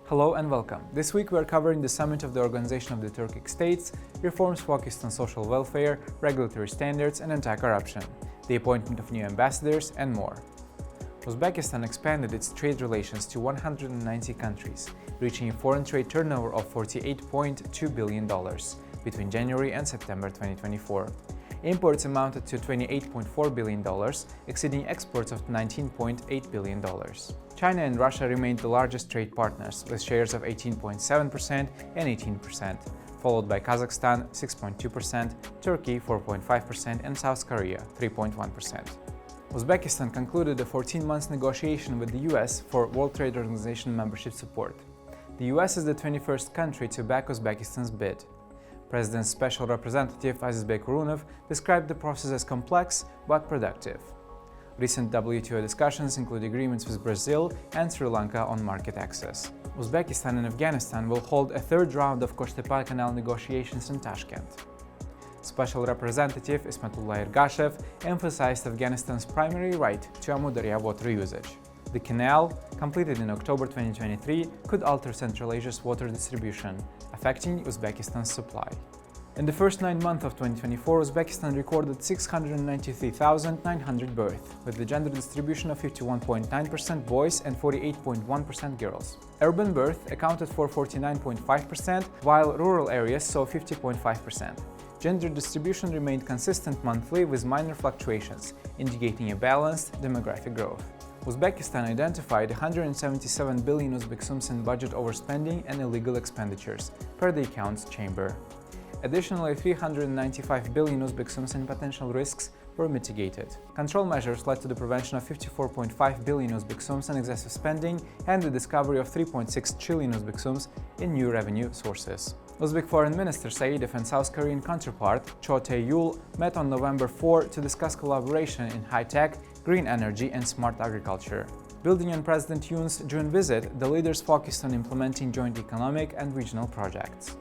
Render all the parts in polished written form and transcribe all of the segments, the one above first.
Hello and welcome. This week we are covering the summit of the Organization of the Turkic States, reforms focused on social welfare, regulatory standards and anti-corruption, the appointment of new ambassadors and more. Uzbekistan expanded its trade relations to 190 countries, reaching a foreign trade turnover of $48.2 billion between January and September 2024. Imports amounted to $28.4 billion, exceeding exports of $19.8 billion. China and Russia remained the largest trade partners, with shares of 18.7% and 18%, followed by Kazakhstan 6.2%, Turkey 4.5% and South Korea 3.1%. Uzbekistan concluded a 14-month negotiation with the US for World Trade Organization membership support. The US is the 21st country to back Uzbekistan's bid. President's Special Representative Aziz Bekurunov described the process as complex but productive. Recent WTO discussions include agreements with Brazil and Sri Lanka on market access. Uzbekistan and Afghanistan will hold a third round of Koch-Tepa Canal negotiations in Tashkent. Special Representative Ismatullah Ergashev emphasized Afghanistan's primary right to Amu Darya water usage. The canal, completed in October 2023, could alter Central Asia's water distribution, affecting Uzbekistan's supply. In the first 9 months of 2024, Uzbekistan recorded 693,900 births, with the gender distribution of 51.9% boys and 48.1% girls. Urban birth accounted for 49.5%, while rural areas saw 50.5%. Gender distribution remained consistent monthly with minor fluctuations, indicating a balanced demographic growth. Uzbekistan identified 177 billion Uzbek sums in budget overspending and illegal expenditures, per the accounts chamber. Additionally, 395 billion Uzbek sums in potential risks were mitigated. Control measures led to the prevention of 54.5 billion Uzbek sums in excessive spending and the discovery of 3.6 trillion Uzbek sums in new revenue sources. Uzbek Foreign Minister Saidov and South Korean counterpart Cho Tae-yul met on November 4 to discuss collaboration in high-tech, green energy and smart agriculture. Building on President Yoon's June visit, the leaders focused on implementing joint economic and regional projects.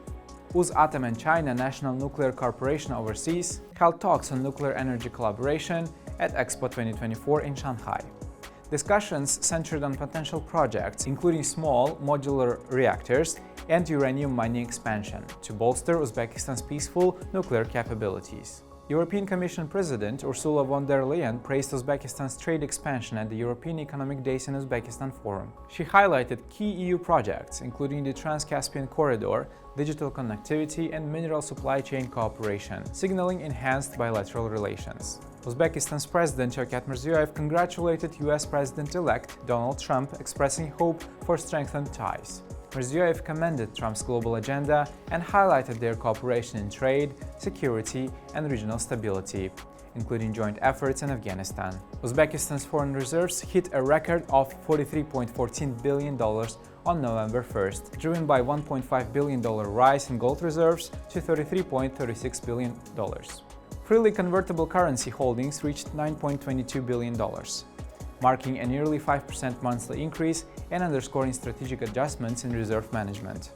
Uzatom and China National Nuclear Corporation overseas held talks on nuclear energy collaboration at Expo 2024 in Shanghai. Discussions centered on potential projects, including small modular reactors and uranium mining expansion, to bolster Uzbekistan's peaceful nuclear capabilities. European Commission President Ursula von der Leyen praised Uzbekistan's trade expansion at the European Economic Days in Uzbekistan Forum. She highlighted key EU projects, including the Trans-Caspian Corridor, digital connectivity and mineral supply chain cooperation, signaling enhanced bilateral relations. Uzbekistan's President Shavkat Mirziyoyev congratulated US President-elect Donald Trump, expressing hope for strengthened ties. Mirziyoyev commended Trump's global agenda and highlighted their cooperation in trade, security and regional stability, including joint efforts in Afghanistan. Uzbekistan's foreign reserves hit a record of $43.14 billion on November 1st, driven by $1.5 billion rise in gold reserves to $33.36 billion. Freely convertible currency holdings reached $9.22 billion. Marking a nearly 5% monthly increase and underscoring strategic adjustments in reserve management.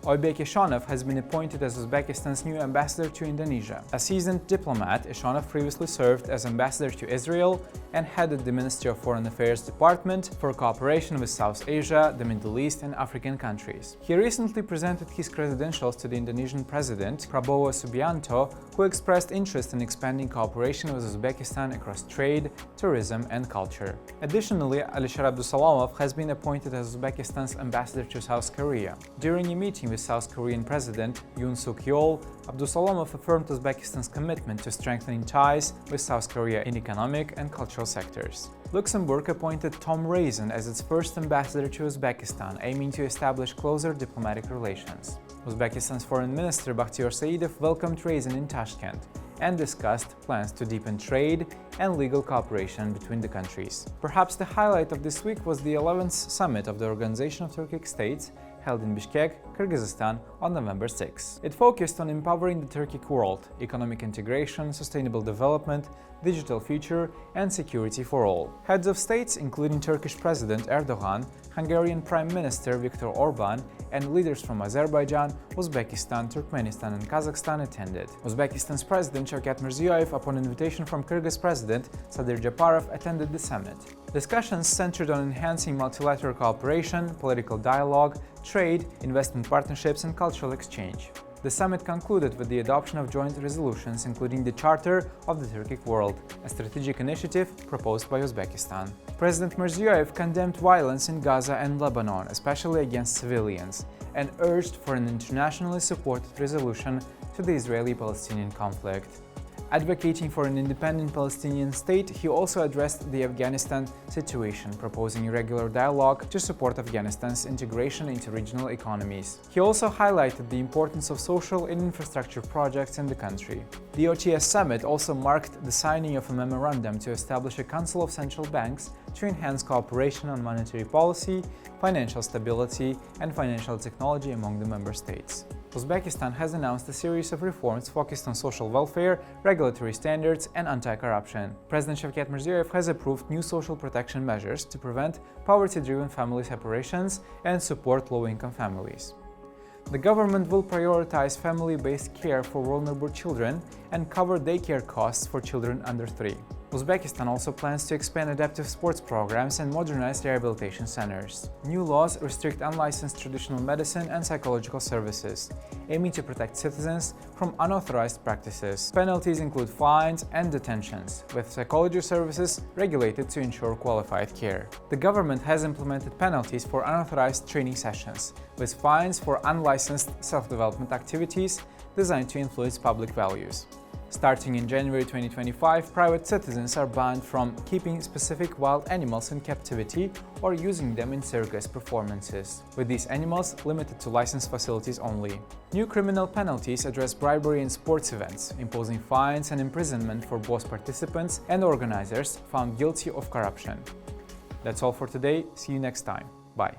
Oybek Eshonov has been appointed as Uzbekistan's new ambassador to Indonesia. A seasoned diplomat, Eshonov previously served as ambassador to Israel and headed the Ministry of Foreign Affairs Department for cooperation with South Asia, the Middle East and African countries. He recently presented his credentials to the Indonesian President, Prabowo Subianto, who expressed interest in expanding cooperation with Uzbekistan across trade, tourism and culture. Additionally, Alisher Abdusalamov has been appointed as Uzbekistan's ambassador to South Korea. During a meeting with South Korean President Yoon Suk-yeol, Abdusalamov affirmed Uzbekistan's commitment to strengthening ties with South Korea in economic and cultural sectors. Luxembourg appointed Tom Raisin as its first ambassador to Uzbekistan, aiming to establish closer diplomatic relations. Uzbekistan's Foreign Minister Bakhtiyor Saidov welcomed Raisin in Tashkent and discussed plans to deepen trade and legal cooperation between the countries. Perhaps the highlight of this week was the 11th summit of the Organization of Turkic States, held in Bishkek, Kyrgyzstan on November 6. It focused on empowering the Turkic world, economic integration, sustainable development, digital future and security for all. Heads of states, including Turkish President Erdogan, Hungarian Prime Minister Viktor Orban and leaders from Azerbaijan, Uzbekistan, Turkmenistan and Kazakhstan attended. Uzbekistan's President Shavkat Mirziyoyev, upon invitation from Kyrgyz President Sadir Japarov, attended the summit. Discussions centered on enhancing multilateral cooperation, political dialogue, trade, investment partnerships and cultural exchange. The summit concluded with the adoption of joint resolutions, including the Charter of the Turkic World, a strategic initiative proposed by Uzbekistan. President Mirziyoyev condemned violence in Gaza and Lebanon, especially against civilians, and urged for an internationally supported resolution to the Israeli-Palestinian conflict. Advocating for an independent Palestinian state, he also addressed the Afghanistan situation, proposing regular dialogue to support Afghanistan's integration into regional economies. He also highlighted the importance of social and infrastructure projects in the country. The OTS summit also marked the signing of a memorandum to establish a Council of Central Banks to enhance cooperation on monetary policy, financial stability, and financial technology among the member states. Uzbekistan has announced a series of reforms focused on social welfare, regulatory standards, and anti-corruption. President Shavkat Mirziyoyev has approved new social protection measures to prevent poverty-driven family separations and support low-income families. The government will prioritize family-based care for vulnerable children and cover daycare costs for children under 3. Uzbekistan also plans to expand adaptive sports programs and modernize rehabilitation centers. New laws restrict unlicensed traditional medicine and psychological services, aiming to protect citizens from unauthorized practices. Penalties include fines and detentions, with psychology services regulated to ensure qualified care. The government has implemented penalties for unauthorized training sessions, with fines for unlicensed self-development activities designed to influence public values. Starting in January 2025, private citizens are banned from keeping specific wild animals in captivity or using them in circus performances, with these animals limited to licensed facilities only. New criminal penalties address bribery in sports events, imposing fines and imprisonment for both participants and organizers found guilty of corruption. That's all for today. See you next time. Bye.